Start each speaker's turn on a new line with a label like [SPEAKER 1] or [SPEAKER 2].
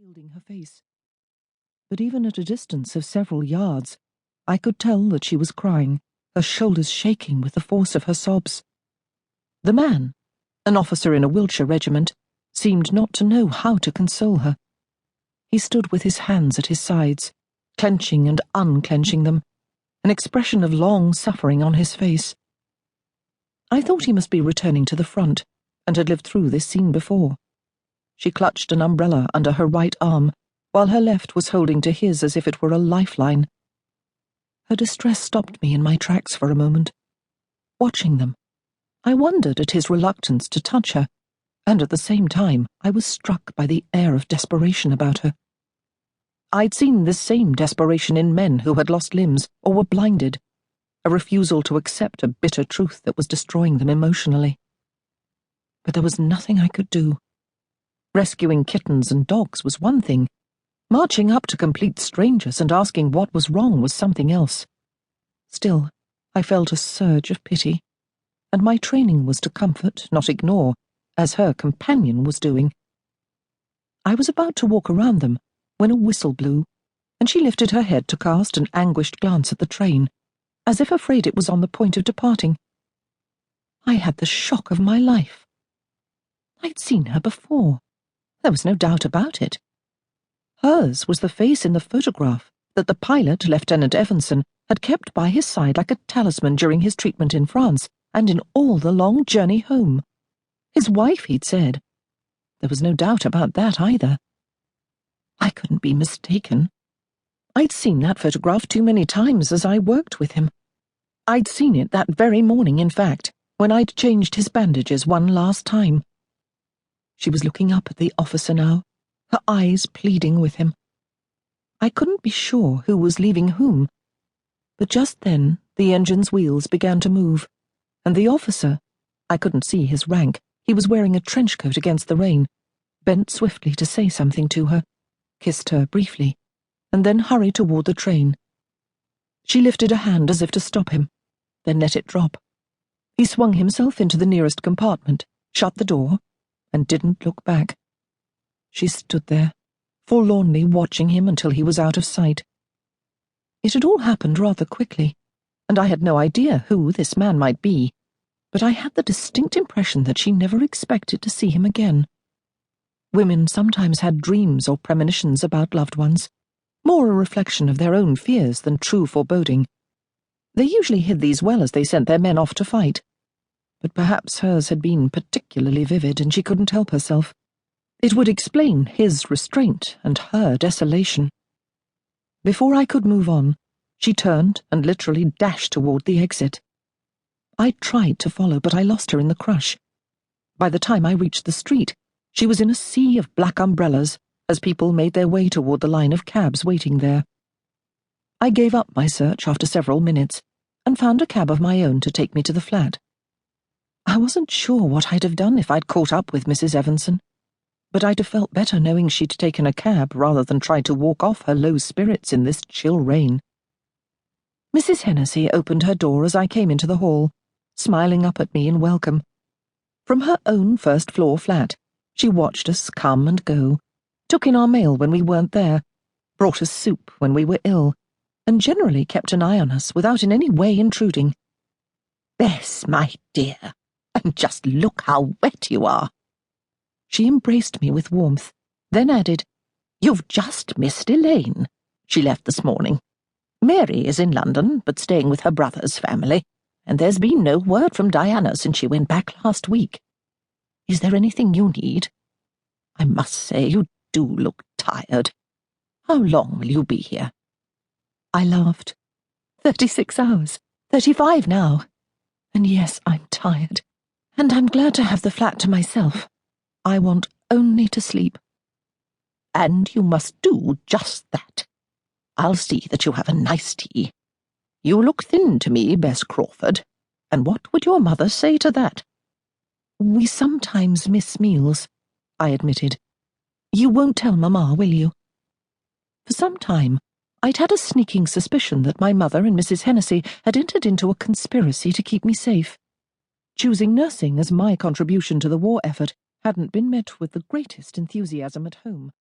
[SPEAKER 1] shielding her face. But even at a distance of several yards, I could tell that she was crying, her shoulders shaking with the force of her sobs. The man, an officer in a Wiltshire regiment, seemed not to know how to console her. He stood with his hands at his sides, clenching and unclenching them, an expression of long suffering on his face. I thought he must be returning to the front, and had lived through this scene before. She clutched an umbrella under her right arm, while her left was holding to his as if it were a lifeline. Her distress stopped me in my tracks for a moment. Watching them, I wondered at his reluctance to touch her, and at the same time I was struck by the air of desperation about her. I'd seen this same desperation in men who had lost limbs or were blinded, a refusal to accept a bitter truth that was destroying them emotionally. But there was nothing I could do. Rescuing kittens and dogs was one thing. Marching up to complete strangers and asking what was wrong was something else. Still, I felt a surge of pity, and my training was to comfort, not ignore, as her companion was doing. I was about to walk around them when a whistle blew, and she lifted her head to cast an anguished glance at the train, as if afraid it was on the point of departing. I had the shock of my life. I'd seen her before. There was no doubt about it. Hers was the face in the photograph that the pilot, Lieutenant Evanson, had kept by his side like a talisman during his treatment in France and in all the long journey home. His wife, he'd said. There was no doubt about that either. I couldn't be mistaken. I'd seen that photograph too many times as I worked with him. I'd seen it that very morning, in fact, when I'd changed his bandages one last time. She was looking up at the officer now, her eyes pleading with him. I couldn't be sure who was leaving whom, but just then the engine's wheels began to move, and the officer, I couldn't see his rank, he was wearing a trench coat against the rain, bent swiftly to say something to her, kissed her briefly, and then hurried toward the train. She lifted a hand as if to stop him, then let it drop. He swung himself into the nearest compartment, shut the door, and didn't look back. She stood there, forlornly watching him until he was out of sight. It had all happened rather quickly, and I had no idea who this man might be, but I had the distinct impression that she never expected to see him again. Women sometimes had dreams or premonitions about loved ones, more a reflection of their own fears than true foreboding. They usually hid these well as they sent their men off to fight, but perhaps hers had been particularly vivid and she couldn't help herself. It would explain his restraint and her desolation. Before I could move on, she turned and literally dashed toward the exit. I tried to follow, but I lost her in the crush. By the time I reached the street, she was in a sea of black umbrellas as people made their way toward the line of cabs waiting there. I gave up my search after several minutes and found a cab of my own to take me to the flat. I wasn't sure what I'd have done if I'd caught up with Mrs. Evanson, but I'd have felt better knowing she'd taken a cab rather than try to walk off her low spirits in this chill rain. Mrs. Hennessy opened her door as I came into the hall, smiling up at me in welcome. From her own first-floor flat, she watched us come and go, took in our mail when we weren't there, brought us soup when we were ill, and generally kept an eye on us without in any way intruding.
[SPEAKER 2] "Bess, my dear, and just look how wet you are."
[SPEAKER 1] She embraced me with warmth, then added,
[SPEAKER 2] "You've just missed Elaine. She left this morning. Mary is in London, but staying with her brother's family, and there's been no word from Diana since she went back last week. Is there anything you need? I must say you do look tired. How long will you be here?"
[SPEAKER 1] I laughed. 36 hours, 35 now. And yes, I'm tired. And I'm glad to have the flat to myself. I want only to sleep.
[SPEAKER 2] "And you must do just that. I'll see that you have a nice tea. You look thin to me, Bess Crawford, and what would your mother say to that?"
[SPEAKER 1] "We sometimes miss meals," I admitted. "You won't tell Mamma, will you?" For some time, I'd had a sneaking suspicion that my mother and Mrs. Hennessy had entered into a conspiracy to keep me safe. Choosing nursing as my contribution to the war effort hadn't been met with the greatest enthusiasm at home.